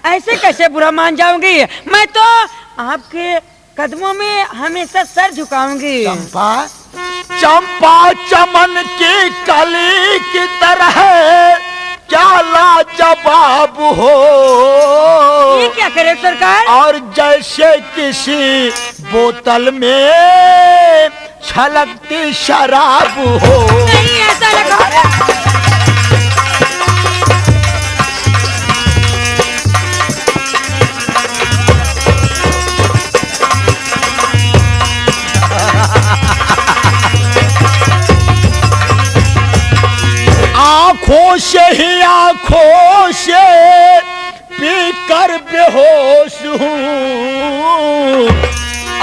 ऐसे कैसे बुरा मान जाऊंगी? मैं तो आपके कदमों में हमेशा सर झुकाऊंगी। चंपा, चंपा चमन की कली की तरह क्या लाजवाब हो। ये क्या करे सरकार? और जैसे किसी बोतल में छलकती शराब हो। नहीं ऐसा लगा। आंखों से ही आंखों से पीकर बेहोश हूँ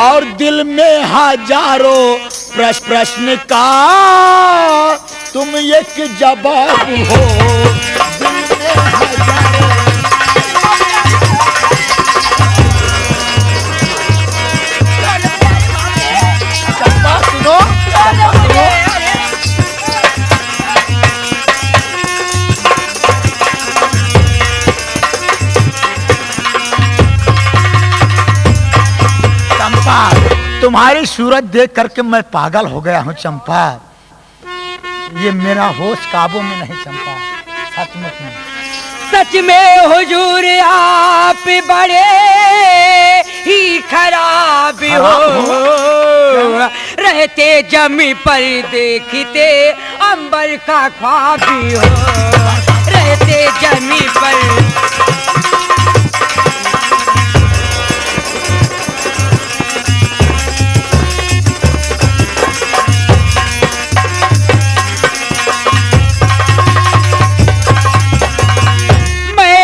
और दिल में हजारों प्रश्न का तुम एक जवाब हो। दिल में हजारों चंपा सुनो, चंपा सुनो। तुम्हारी सूरत देख करके मैं पागल हो गया हूँ चंपा। ये मेरा होश काबू में नहीं चंपा, सचमुच में। सच में हुजूर आप बड़े ही खराब हो। रहते जमी पर देखते अंबर का ख्वाब हो। रहते जमी पर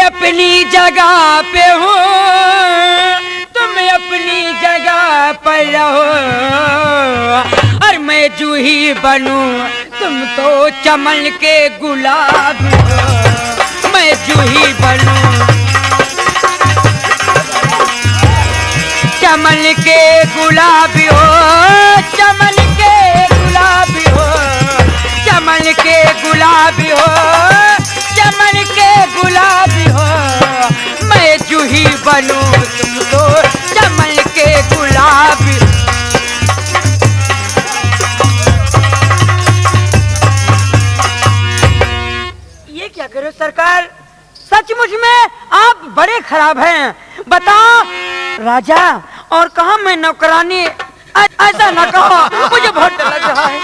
अपनी जगह पे हो, तुम अपनी जगह पर रहो। और मैं जूही बनूं, तुम तो चमन के गुलाब हो। मैं जूही बनूं, चमन के गुलाब हो। चमन के गुलाब हो। चमन के गुलाब हो। चमन के गुलाब हो। मैं जूही बनूं, तुम तो चमन के गुलाब। ये क्या करो सरकार? सचमुच में आप बड़े खराब हैं। बताओ राजा और कहा मैं नौकरानी? ऐसा न कहो, मुझे बहुत डर लग रहा है।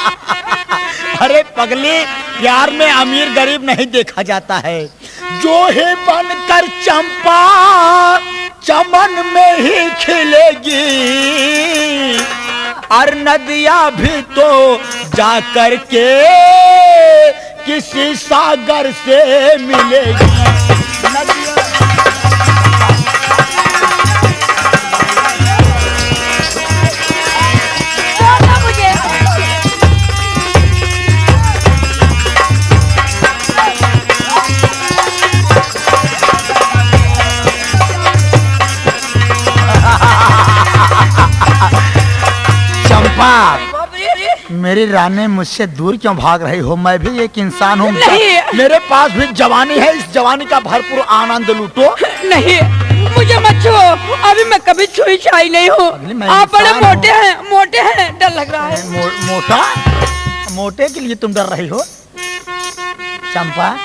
अरे पगली, प्यार में अमीर गरीब नहीं देखा जाता है। जो है बनकर चंपा चमन में ही खिलेगी और नदियां भी तो जा कर के किसी सागर से मिलेगी। मेरी रानी, मुझसे दूर क्यों भाग रही हो? मैं भी एक इंसान हूँ। मेरे पास भी जवानी है, इस जवानी का भरपूर आनंद लूटो। नहीं, मुझे मत छुओ। अभी मैं कभी छुई छाई नहीं हूँ। आप बड़े मोटे हैं, मोटे हैं, डर लग रहा है। मोटा? मोटे के लिए तुम डर रही हो? चंपा,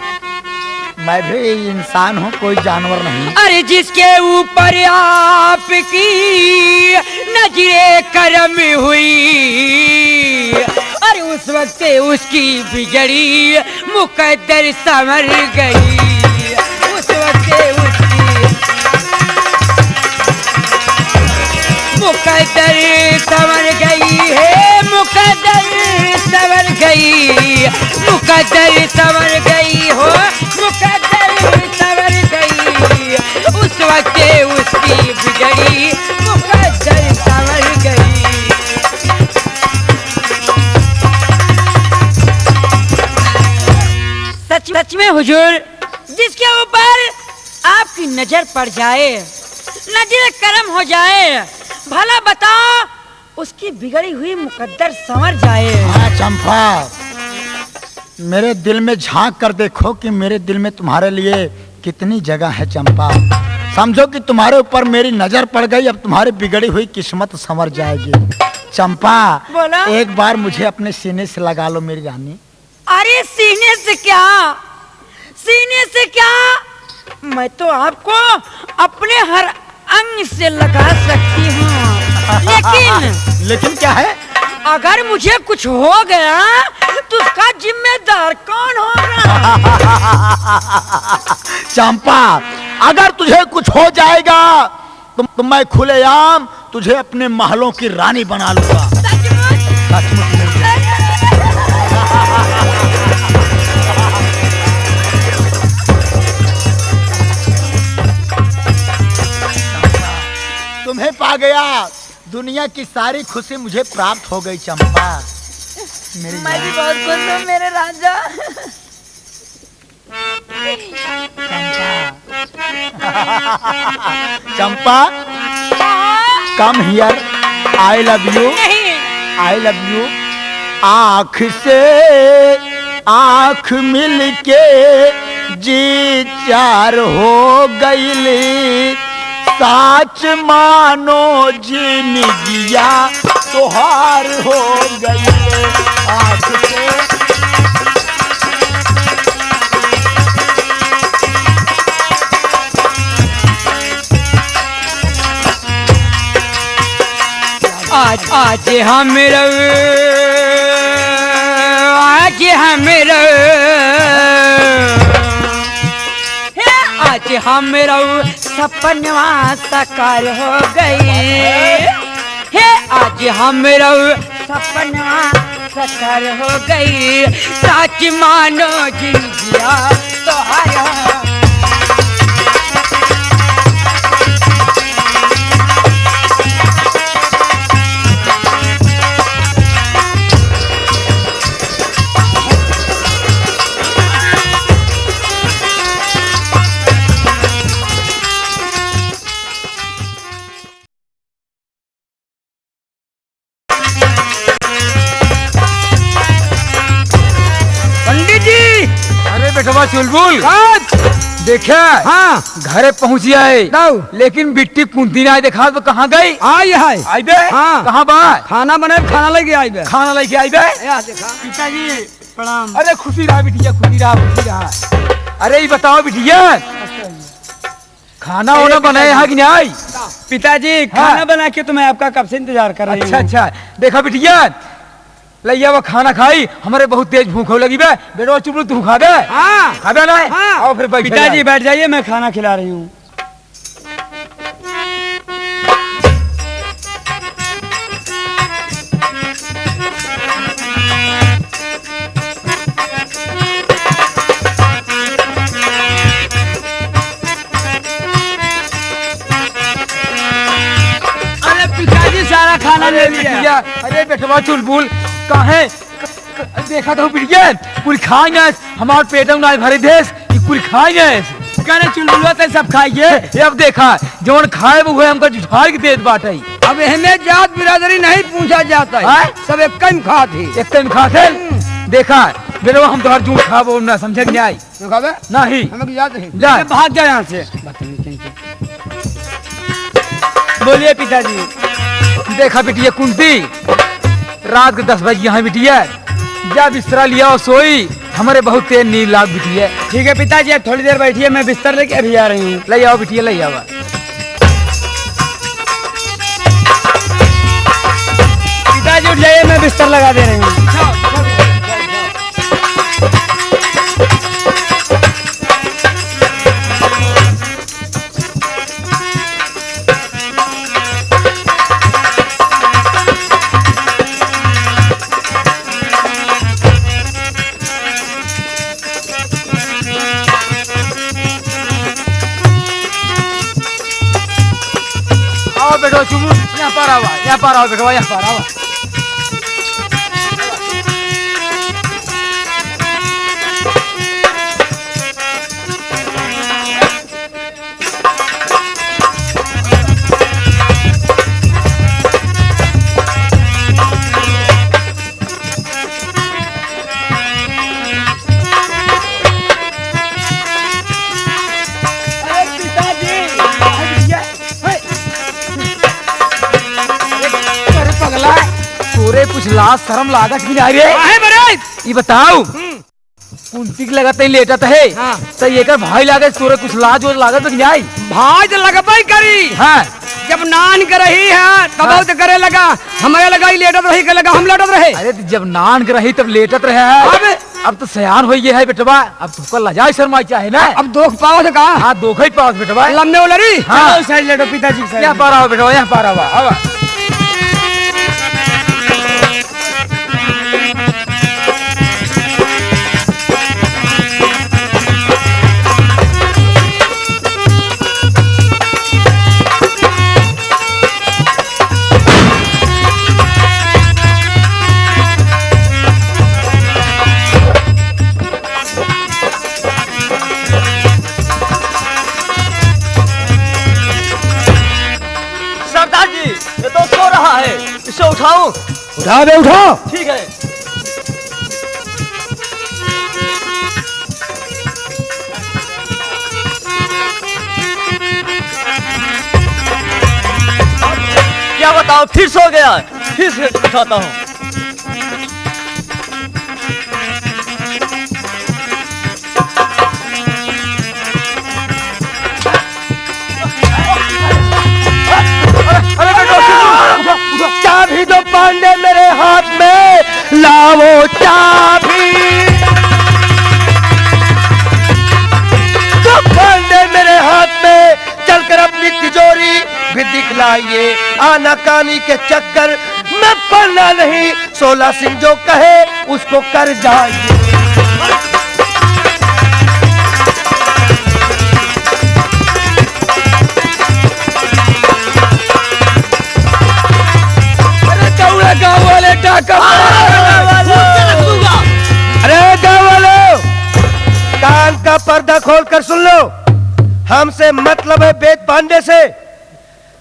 मैं भी इंसान हूँ, कोई जानवर नहीं। अरे जिसके ऊपर आपकी नजरे करम हुई, अरे उस वक्त उसकी बिगड़ी मुकद्दर संवर गई। उस वक्त उसकी मुकद्दर संवर गई है। मुकद्दर संवर गई। मुकद्दर संवर गई हो। मुकद्दर संवर गई। उस वक्त उसकी बिगड़ी मुकद्दर संवर गई। सच में हुजूर, जिसके ऊपर आपकी नजर पड़ जाए, नजर करम हो जाए, भला बताओ उसकी बिगड़ी हुई मुकद्दर संवर जाए। हाँ चंपा, मेरे दिल में झांक कर देखो कि मेरे दिल में तुम्हारे लिए कितनी जगह है चंपा। समझो कि तुम्हारे ऊपर मेरी नजर पड़ गई, अब तुम्हारी बिगड़ी हुई किस्मत संवर जाएगी। चंपा बोला? एक बार मुझे अपने सीने से लगा लो मेरी रानी। अरे सीने से क्या, सीने से क्या, मैं तो आपको अपने हर अंग से लगा सकती हूँ, लेकिन क्या है? अगर मुझे कुछ हो गया तो उसका जिम्मेदार कौन होगा? चंपा अगर तुझे कुछ हो जाएगा तो मैं खुलेआम तुझे अपने महलों की रानी बना लूंगा। सचमुच? सचमुच नहीं। तुम्हें पा गया, दुनिया की सारी खुशी मुझे प्राप्त हो गई चंपा। मेरी मैं भी बहुत खुश हूँ मेरे राजा। Champa come here, I love you, नहीं, आई लव यू। आँख से आँख मिलके जी चार हो गईली, साच मानो जिंदगिया तोहार हो गई। आँख से आज हम आज हम सपनवा साकार हो गई है, आज हम सपनवा साकार हो गई, सच मानो जिंदगिया तोहारा। बेटवा चुलबुल देखे, हाँ घरे पहुँच जाए, लेकिन बिट्टी कुंती ना देखा तो कहाँ गई? आई है, आई बे, हाँ कहाँ बा? खाना बने, खाना लेके आई बे, खाना लेके आई बे। पिताजी प्रणाम। अरे खुशी रहा बिटिया, खुशी रहा, खुशी रहा। अरे ये बताओ बिटिया, खाना वाना बनाया है कि नहीं आई? पिताजी खाना बना के तो मैं आपका कब से इंतजार कर रही हूँ। अच्छा अच्छा, देखा बिटिया लैया वो खाना खाई, हमारे बहुत तेज भूख लगी बे। बेटवा चुप तू खा दे। हाँ खा दे ना। हाँ। आओ फिर पिताजी बैठ जाइए, मैं खाना खिला रही हूँ। अरे पिताजी सारा खाना ले लिया। अरे बेटवा चुलबुल काहे देखा तो बिटिया कुल खाएंगे, हमारे पेट में भरे देश कुल खाएंगे। कहने चुलबुलवा तो सब खाइए। अब देखा जौन खाए वो हमको जुठार की देत बाटे। अब हमें जात बिरादरी नहीं पूछा जाता है, सब एक कम खाते, एक टाइम खाते। देखा बेटवा हम तो हर जूठ खाबो ना, समझे नहीं आई नहीं हमें याद नहीं। जा भाग जा यहाँ से। बोलिए पिताजी। देखा बिटिया कुंती रात के 10 बजे यहाँ बिटिया जा बिस्तरा लिया और सोई, हमारे बहुत तेज नींद लाग बिटिया। ठीक है पिताजी, अब थोड़ी देर बैठिए, मैं बिस्तर लेके अभी आ रही हूँ। ले आओ बिटिया, ले आओ। पिताजी उठ जाइए, मैं बिस्तर लगा दे रही हूँ। बेटो चुप, यहाँ पर आओ, यहाँ पर आओ बेटवा, यहाँ पर आओ। अरे पिताजी कुछ लाज शर्म लागत भी नहीं रे। काहे बरे? ये बताओ कुंती की लगत नहीं लेटत है। हाँ। तो ये कर भाई लागत तोरे कुछ लाज और लागत भी नहीं। भाई तो लगबई करी। हाँ जब नान कर रही है तब हाँ। तो करे लगा, हमें लगा ही लेटत रही के लगा हम लेटत रहे। अरे तो जब नान के रही तब लेटत रहे है। अब तो सयान हो गए है बेटवा, अब तुमको लजाई शर्माई चाहे ना। अब दोख पाओ से कहा हाँ दोखा ही पाओ बेटवा। लम्बे उलरी। हाँ। साइड लेटो पिताजी के यहाँ पारा हो बेटवा, यहाँ पारा हुआ अब सरदार जी ये तो सो रहा है, इसे उठाऊं? उठा दे उठा। ठीक है। क्या बताओ, फिर सो गया, फिर से उठाता हूँ। चाबी दो पांडे मेरे हाथ में, लाओ चाबी। दो पांडे मेरे हाथ में, चलकर अपनी तिजोरी भी दिखलाइए। आनाकानी के चक्कर में पड़ना नहीं, 16 सिंह जो कहे उसको कर जाइए। गाँव वाले डाका। अरे गाँव वालों, कान का पर्दा खोल कर सुन लो। हमसे मतलब है वेद पांडे से,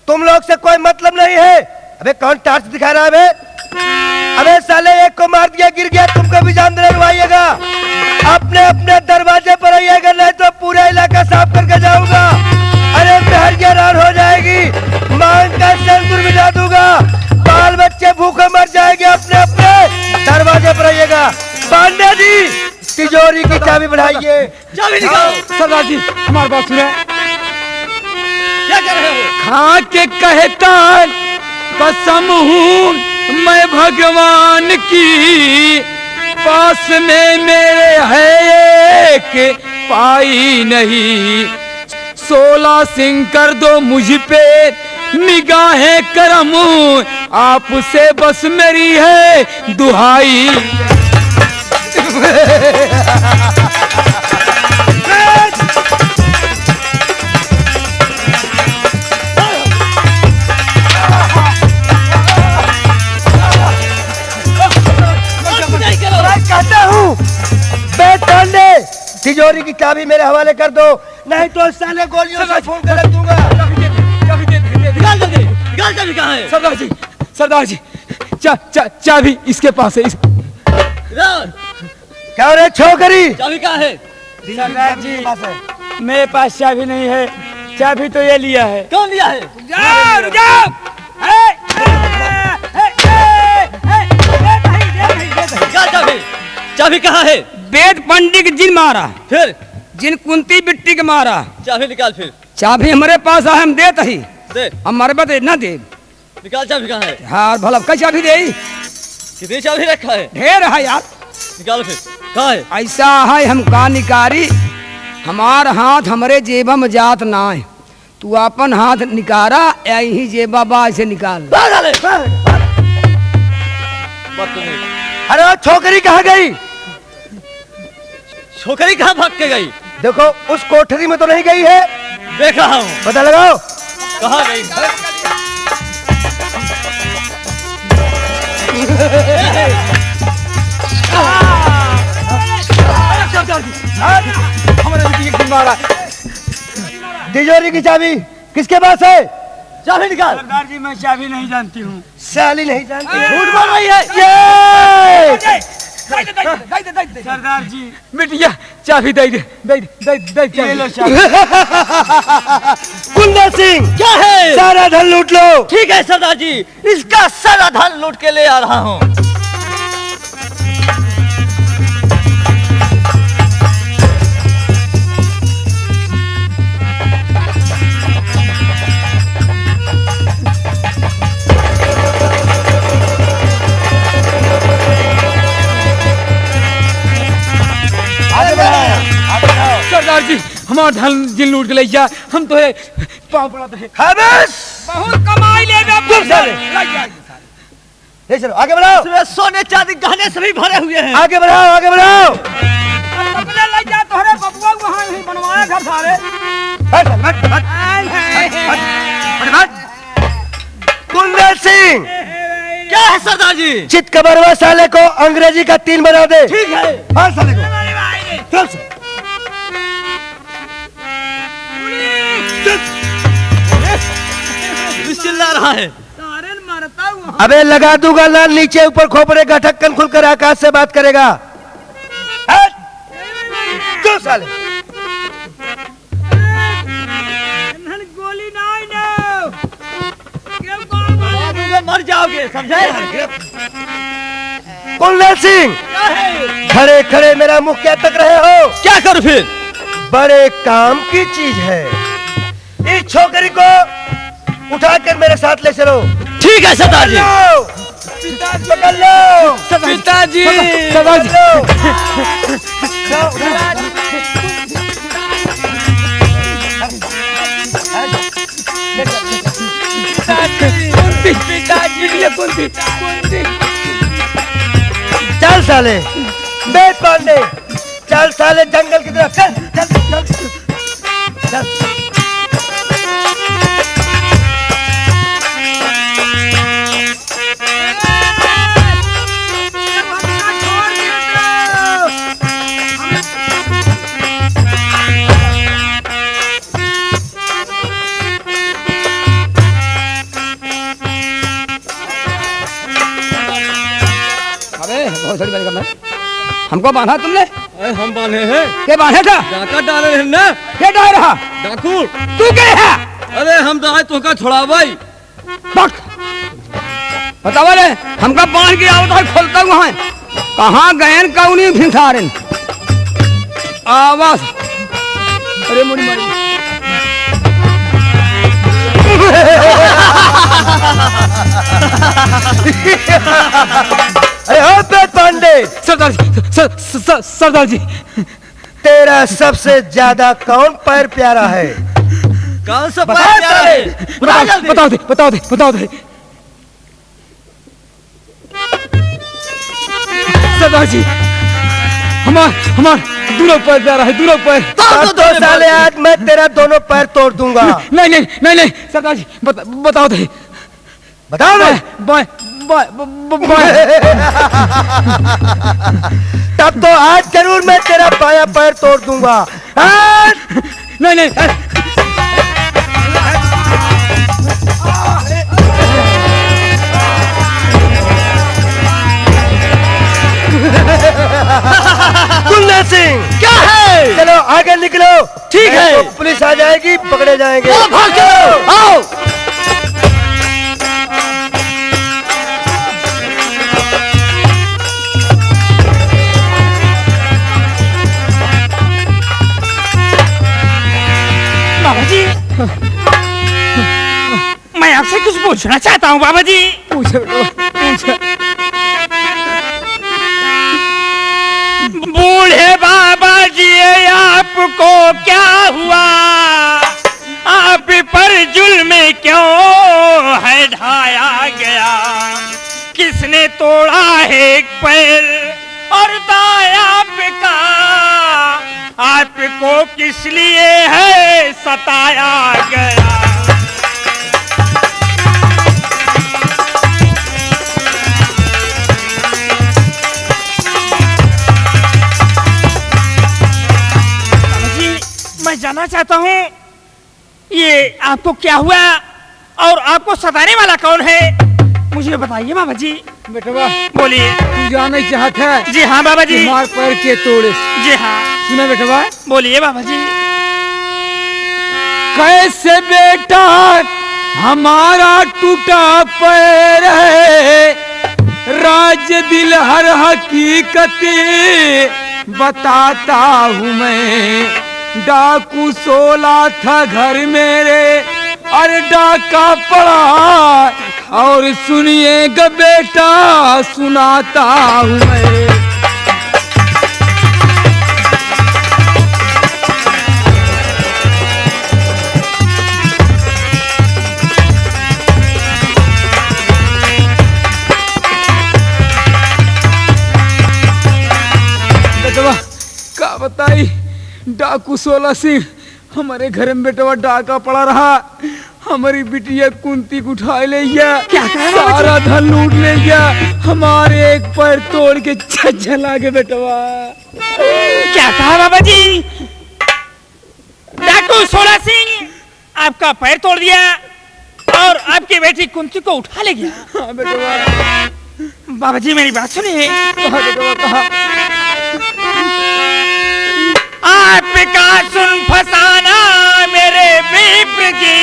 तुम लोग से कोई मतलब नहीं है। अबे कौन टार्च दिखा रहा है बे? अबे साले एक को मार दिया गिर गया, तुमको भी जान डरवाइएगा। अपने अपने दरवाजे पर आइएगा, नहीं तो पूरा इलाका साफ करके जाऊंगा। अरे बेहरिया रान हो जाएगी, मांग का सिंदूर मिला दूंगा। बाल बच्चे भूखे मर जाएंगे, अपने अपने दरवाजे पर आइएगा। पांडे जी तिजोरी की चाबी बढ़ाइए। चाबी निकालो। सरदार जी हमारी बात सुने। क्या कर रहे हो? खा के कहता कसम हूँ मैं भगवान की, पास में मेरे है एक पाई नहीं। 16 सिंह कर दो मुझ पे निगाहें करम, आपसे बस मेरी है दुहाई। कहता हूँ बेद पांडे तिजोरी की चाबी मेरे हवाले कर दो, नहीं तो साले गोलियों से फोन कर रख दूंगा। निकाल जल्दी, निकाल। चाबी कहाँ है? सरदार जी चाबी इसके पास है। इधर। क्या रे छोकरी? चाबी कहाँ है? सरदार जी मेरे पास चाबी नहीं है, चाबी तो ये लिया है। कौन लिया है? जाओ जाओ। निकाल चाबी। चाबी कहाँ है? वेद पंडित जिन मारा, फिर जिन कुंती बिट्टी के मारा। चाबी निकाल, फिर चाबी हमारे पास है, हम देत ही। दे। हमारे पास ना दे। निकाल चाबी कहाँ है? हाँ भला कई चाबी दे? कितनी चाबी रखा है? ढेर है यार। निकालो फिर। कहाँ है? ऐसा है हम का निकारी, हमार हाथ हमरे जेबा में जात ना है। तू अपन हाथ निकारा, यही जेबा बा से निकाल। अरे वो छोकरी कहाँ गई? छोकरी कहाँ भाग के गई? देखो उस कोठरी में तो नहीं गई है, देख रहा हूँ। पता लगाओ। कहाँ गई? तिजोरी की चाबी किसके पास है? चाबी निकाल। सरदार जी मैं चाबी नहीं जानती हूँ। साली नहीं जानती, झूठ बोल रही है। ये सरदार जी बिटिया चाबी दे दे दे दे दे ये लो चाबी। चाबी। कुंदन सिंह क्या है? सारा धन लूट लो। ठीक है सरदार जी, इसका सारा धन लूट के ले आ रहा हूँ। हमार धन जिन लूट के ले जा, हम तो पाँव पड़ा है। खामोश। बहुत कमाई ले चुप साले। ले चलो आगे बढ़ाओ। इसमें सोने चांदी गहने सभी भरे हुए हैं। आगे बढ़ाओ आगे बढ़ाओ। अपने ले जा तोहरे बबुआ वहां ही बनवाया घर सारे। हट हट हट हट। कुंदन सिंह, क्या है सरदार जी? चित कबरवा साले को अंग्रेजी का 3 बना दे। ठीक है। हाँ साले को चल से। चिल्ला रहा है। सारे मरता हुआ। अबे लगा दूंगा लाल नीचे ऊपर खोपड़ेगा, ढक्कन खुलकर आकाश से बात करेगा। हट! चल साले। गोली नहीं ना। क्यों बाबा? मर जाओगे, समझे? कुंदन सिंह, क्या है? खड़े खड़े मेरा मुंह क्या तक रहे हो? क्या करूं फिर? बड़े काम की चीज है। इस छोकरी को उठाकर मेरे साथ ले चलो। ठीक है सरदार जी। पकड़ लो। पिताजी, पकड़ लो। चल साले बेद पांडे, चल साले जंगल की तरफ। चल चल चल चल। बहुत सारी बात करना। हमको बांधा तुमने? अरे हम बांधे हैं। क्या बांधा था? डाका डाले हैं ना। क्या डाल रहा? डाकू। तू क्या है? अरे हम दाए तो का छोड़ा भाई। बतावा रे, हमका बांध के आवता है, खोलता हुआ है। कहाँ गए कौनी भिंसारन? आवाज। अरे मुड़ी मारी। अरे हो बेद पांडे। सरदार जी, सरदार जी, तेरा सबसे ज्यादा कौन पैर प्यारा है? कौन सा बता पैर प्यारा है? बता जल्दी। बता दे, बता दे, बता दे। सरदार जी, हमार दोनों पैर प्यारा है, दोनों पैर। अब तो साले आज मैं तेरा दोनों पैर तोड़ दूंगा। नहीं नहीं नहीं नहीं, सरदार जी बताओ दे। बताओ ना। Bye bye bye. तब तो आज जरूर मैं तेरा बायां पैर तोड़ दूंगा। नहीं नहीं। कुंदन सिंह, क्या है? चलो आगे निकलो। ठीक है। तो पुलिस आ जाएगी, पकड़े जाएंगे। भाग चलो, आओ। बाबा जी, मैं आपसे कुछ पूछना चाहता हूँ बाबा जी। पूछो पूछो। बूढ़े बाबा जी आपको क्या हुआ? आप पर जुल्म क्यों है ढाया गया? किसने तोड़ा है एक पैर और दाया आपका? आपको किस लिए है सताया गया? मैं जानना चाहता हूँ ये आपको क्या हुआ और आपको सताने वाला कौन है? मुझे बताइए बाबा जी। बेटवा बोलिए। तू जानना चाहता है? जी हाँ बाबा जी। हमार पैर के तोड़े। जी हाँ। सुना बेटवा। बोलिए बाबा जी। कैसे बेटा हमारा टूटा पैर है, राज दिल हर हकीकत बताता हूँ मैं। डाकू 16 था घर मेरे और डाका पड़ा, और सुनिएगा बेटा सुनाता हूँ मैं। डाकू 16 सिंह हमारे घर में बेटवा डाका पड़ा रहा, हमारी बिटिया कुंती को उठा ले गया, सारा धन लूट ले गया, हमारे एक पैर तोड़ के छला के बेटवा। क्या कहा बाबा जी? डाकू 16 सिंह आपका पैर तोड़ दिया और आपकी बेटी कुंती को उठा ले गया? हाँ बेटवा। बाबा जी मेरी बात सुनिए। कहा बेटवा कहा? आपका सुन फसाना मेरे विप्र जी,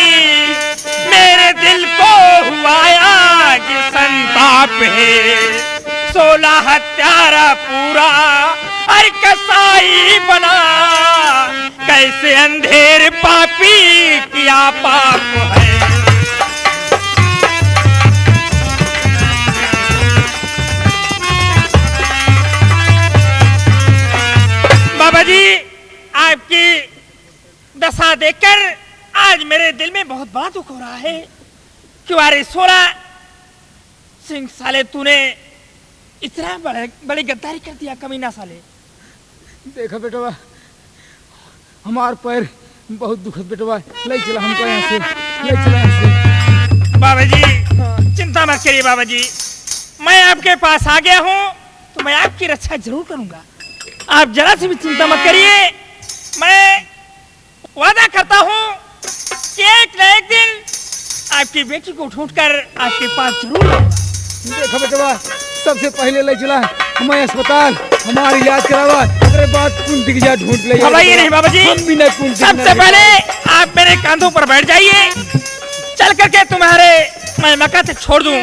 मेरे दिल को हुआ आज संताप है। 16 हत्यारा पूरा हर कसाई बना, कैसे अंधेर पापी किया पाप है। बाबा जी आपकी दशा देखकर आज मेरे दिल में बहुत बड़ा दुख हो रहा है। क्यों अरे 16 सिंह साले तूने इतना बड़ी गद्दारी कर दिया कमीना साले। देखा बेटवा हमार पैर बहुत दुखद बेटवा, ले चला हमको यहाँ से, ले चला यहाँ से। बाबा जी चिंता मत करिए बाबा जी, मैं आपके पास आ गया हूँ तो मैं आपकी रक्षा जरूर करूंगा। आप जरा से भी चिंता मत करिए, मैं वादा करता हूँ कि एक न एक दिन आपकी बेटी को ढूंढकर आपके पास जरूर आऊंगा। देखा बेटवा सबसे पहले ले चला हमें अस्पताल, हमारा इलाज करावा, अरे बात कुंती की जा ढूंढ ले। घबराइए नहीं बाबा जी, हम भी ना कुंती। सबसे पहले आप मेरे कांधों पर बैठ जाइए, चल करके तुम्हारे मैं मक्का तक छोड़ दूं,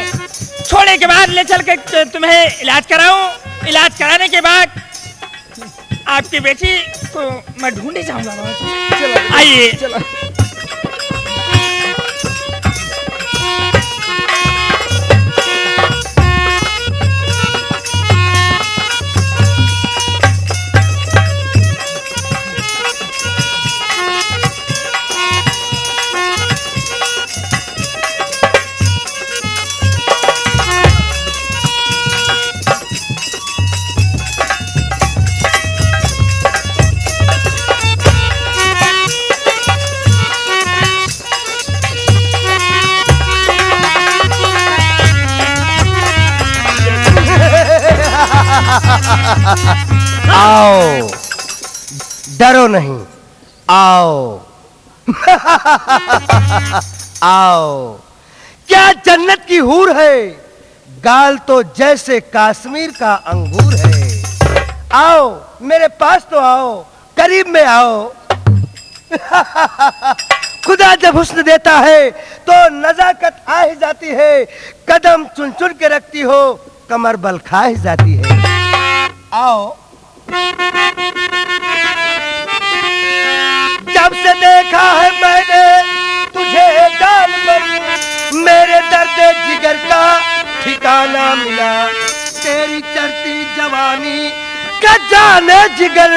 छोड़ने के बाद ले चल के तुम्हें इलाज कराऊं, इलाज कराने के बाद आपकी बेटी को मैं ढूंढने जाऊंगा बाबा जी। आइए चला। आओ, डरो नहीं, आओ। आओ, क्या जन्नत की हूर है, गाल तो जैसे कश्मीर का अंगूर है। आओ मेरे पास तो आओ, करीब में आओ। खुदा जब हुस्न देता है तो नजाकत आ ही जाती है, कदम चुन चुन के रखती हो, कमर बल खा ही जाती है। आओ। जब से देखा है मैंने तुझे जान पर, मेरे दर्द जिगर का ठिकाना मिला, तेरी चढ़ती जवानी का जाने जिगर,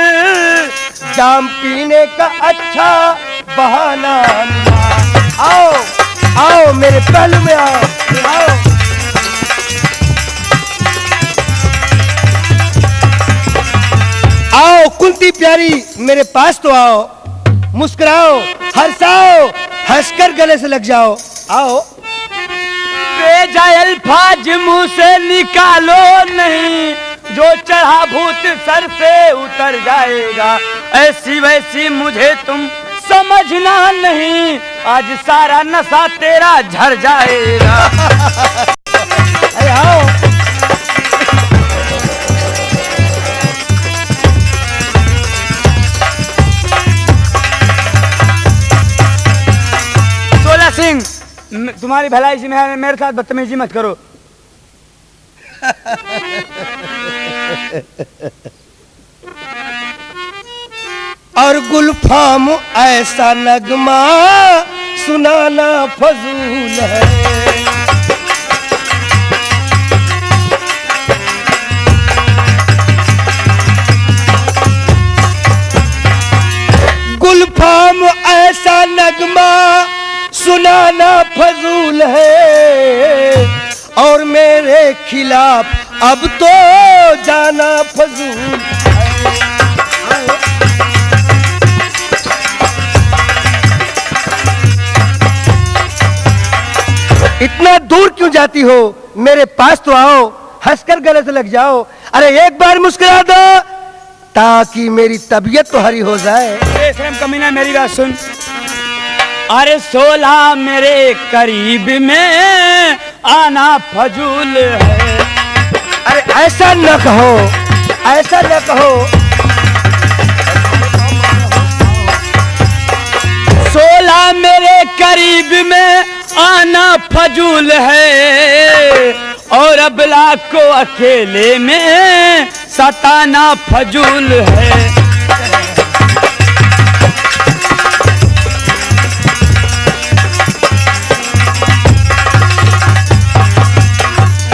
जाम पीने का अच्छा बहाना मिला। आओ आओ मेरे पहलू में आओ, आओ। आओ कुंती प्यारी मेरे पास तो आओ, मुस्कुराओ, हंसाओ, हंसकर गले से लग जाओ। आओ। बेजाय अल्फाज मुंह से निकालो नहीं, जो चढ़ा भूत सर से उतर जाएगा, ऐसी वैसी मुझे तुम समझना नहीं, आज सारा नशा तेरा झड़ जाएगा। अरे आओ। सिंह तुम्हारी भलाई से मेरे साथ बदतमीजी मत करो। और गुलफाम ऐसा नगमा सुनाना फजूल है, गुलफाम ऐसा नगमा सुनाना फजूल है, और मेरे खिलाफ अब तो जाना फजूल है। इतना दूर क्यों जाती हो? मेरे पास तो आओ, हंसकर गले से लग जाओ। अरे एक बार मुस्कुरा दो ताकि मेरी तबीयत तो हरी हो जाए। शर्म कमीना मेरी बात सुन। अरे 16 मेरे करीब में आना फजूल है। अरे ऐसा न कहो, ऐसा न कहो। 16 मेरे करीब में आना फजूल है और अबला को अकेले में सताना फजूल है।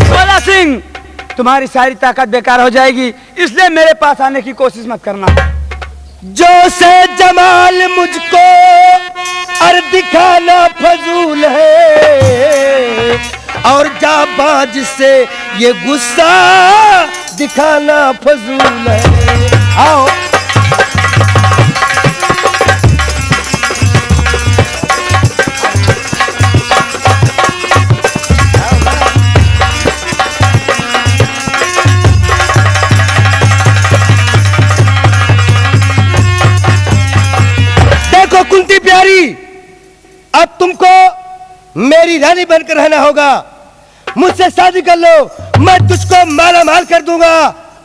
16 सिंह, तुम्हारी सारी ताकत बेकार हो जाएगी, इसलिए मेरे पास आने की कोशिश मत करना। जो से जमाल मुझको और दिखाना फजूल है और जाबाज से ये गुस्सा दिखाना फजूल है। आओ कुंती प्यारी, अब तुमको मेरी रानी बनकर रहना होगा। मुझसे शादी कर लो, मैं तुझको माला माल कर दूंगा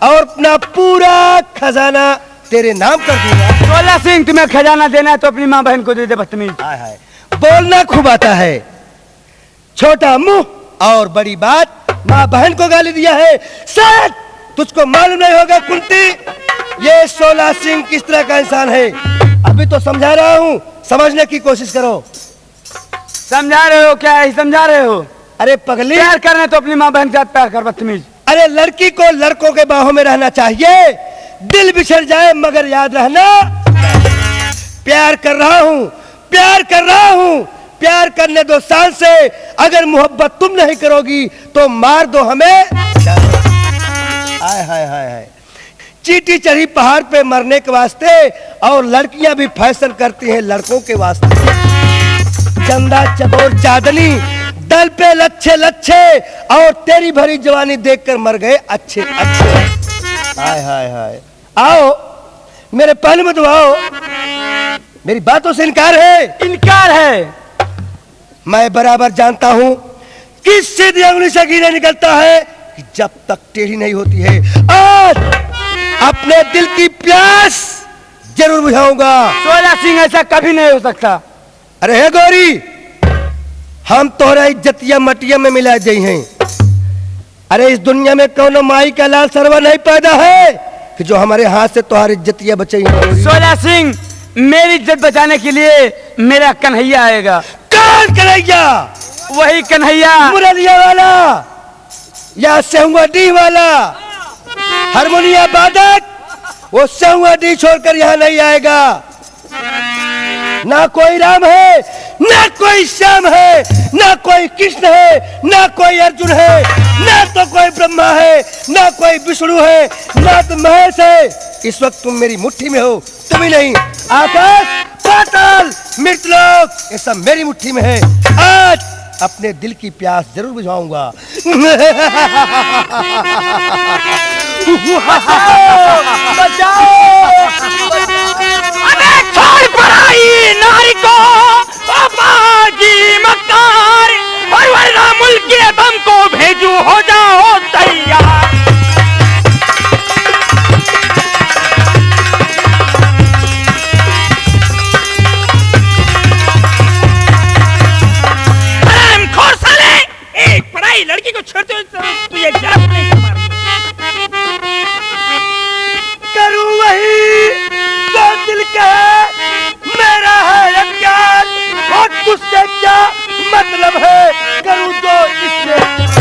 और अपना पूरा खजाना तेरे नाम कर दूंगा। 16 सिंह, तुम्हें खजाना देना है तो अपनी माँ बहन को दे दे। बदतमीज। हाय हाय, बोलना खूब आता है, छोटा मुंह और बड़ी बात। माँ बहन को गाली दिया है, शायद तुझको मालूम नहीं होगा कुंती, ये 16 सिंह किस तरह का इंसान है। अभी तो समझा रहा हूँ, समझने की कोशिश करो। समझा रहे हो क्या? ही समझा रहे हो? अरे पगली, प्यार करना तो अपनी माँ बहन के साथ प्यार कर। बदतमीज। अरे लड़की को लड़कों के बाहों में रहना चाहिए, दिल बिछड़ जाए मगर याद रहना प्यार कर रहा हूँ, प्यार कर रहा हूँ। प्यार करने दो साल से, अगर मोहब्बत तुम नहीं करोगी तो मार दो हमें। हाय हाय हाय हाय, चींटी चढ़ी पहाड़ पे मरने के वास्ते और लड़कियां भी फैशन करती हैं लड़कों के वास्ते। चंदा चकोर चांदनी दल पे लच्छे लच्छे और तेरी भरी जवानी देखकर मर गए अच्छे अच्छे। हाय हाय हाय, आओ मेरे पहले में तो आओ। मेरी बातों से इनकार है? इनकार है। मैं बराबर जानता हूं कि सीधी अंगुली से घी नहीं निकलता है कि जब तक टेढ़ी नहीं होती है। आज अपने दिल की प्यास जरूर बुझाऊंगा। 16 सिंह, ऐसा कभी नहीं हो सकता। अरे हे गौरी, हम तोहरा इज्जतिया मटिया में मिला गई हैं। अरे इस दुनिया में कौन माई का लाल सरवा नहीं पैदा है कि जो हमारे हाथ से तुम्हारी इज्जतिया बचाई है। 16 सिंह, मेरी इज्जत बचाने के लिए मेरा कन्हैया आएगा। कौन कन्हैया? वही कन्हैया मुरलिया वाला या सेहुआडी वाला हारमोनिया वादक, वो सेहुआडी छोड़कर यहाँ नहीं आएगा। ना कोई राम है, ना कोई श्याम है, ना कोई कृष्ण है, ना कोई अर्जुन है, ना तो कोई ब्रह्मा है, ना कोई विष्णु है, ना तो महेश है। इस वक्त तुम मेरी मुट्ठी में हो, तुम ही नहीं, आकाश पाताल मृतलोक ये सब मेरी मुट्ठी में है। आज अपने दिल की प्यास जरूर बुझाऊंगा। अबे छोड़ पराई नारी को पापा की मक्कार, और वरना मुल्क के दम को भेजू, हो जाओ तैयार। एक पराई लड़की को छोड़ते हुए तो ये जरा नहीं कर मार। करूं वही जो दिल का है, मेरा है अज्ञान, और तुझसे क्या मतलब है, करूं जो इससे।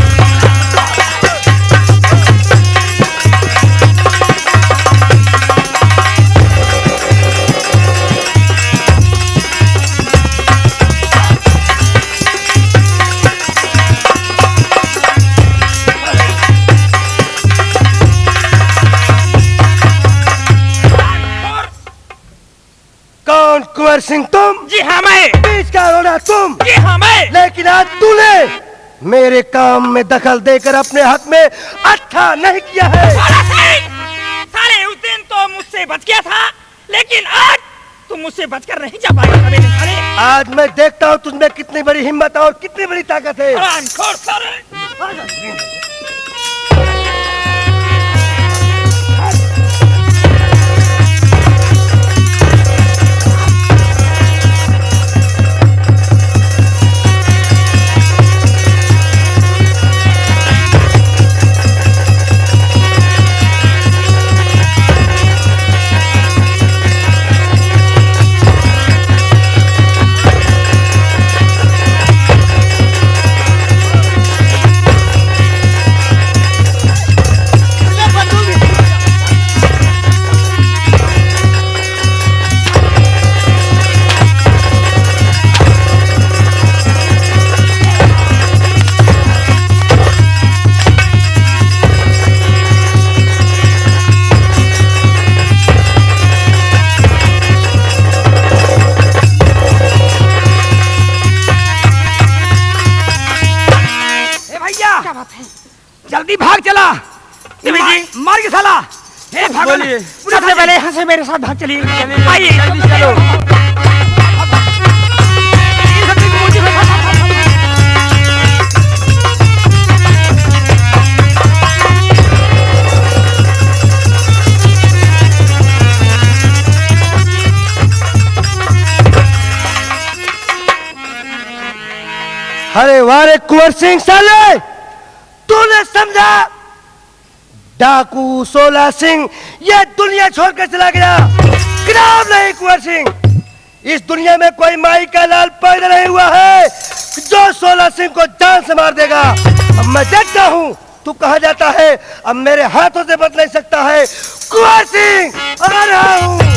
कुंवर सिंह तुम? जी हाँ मैं। बीच का रोना तुम? जी हाँ मैं। लेकिन आज तूने मेरे काम में दखल देकर अपने हक में अच्छा नहीं किया है। साले उस दिन तो मुझसे बच गया था, लेकिन आज तुम मुझसे बचकर नहीं जा पाएगा मेरे साले। आज मैं देखता हूँ तुझमें कितनी बड़ी हिम्मत और कितनी बड़ी ताकत है। हरामखोर साले। जल्दी भाग चला। मार के साला। हे भगवान, सबसे पहले यहाँ से मेरे साथ भाग चलिए। आइए जल्दी चलो। अरे वारे कुंवर सिंह साले, तूने समझा? डाकू सोला सिंह ये दुनिया छोड़कर चला गया। ग्राम नहीं कुंवर सिंह, इस दुनिया में कोई माई का लाल पैदा नहीं हुआ है जो सोला सिंह को जान से मार देगा। अब मैं देखता हूँ तू कहाँ जाता है। अब मेरे हाथों से बच नहीं सकता है। कुंवर सिंह आ रहा हूँ।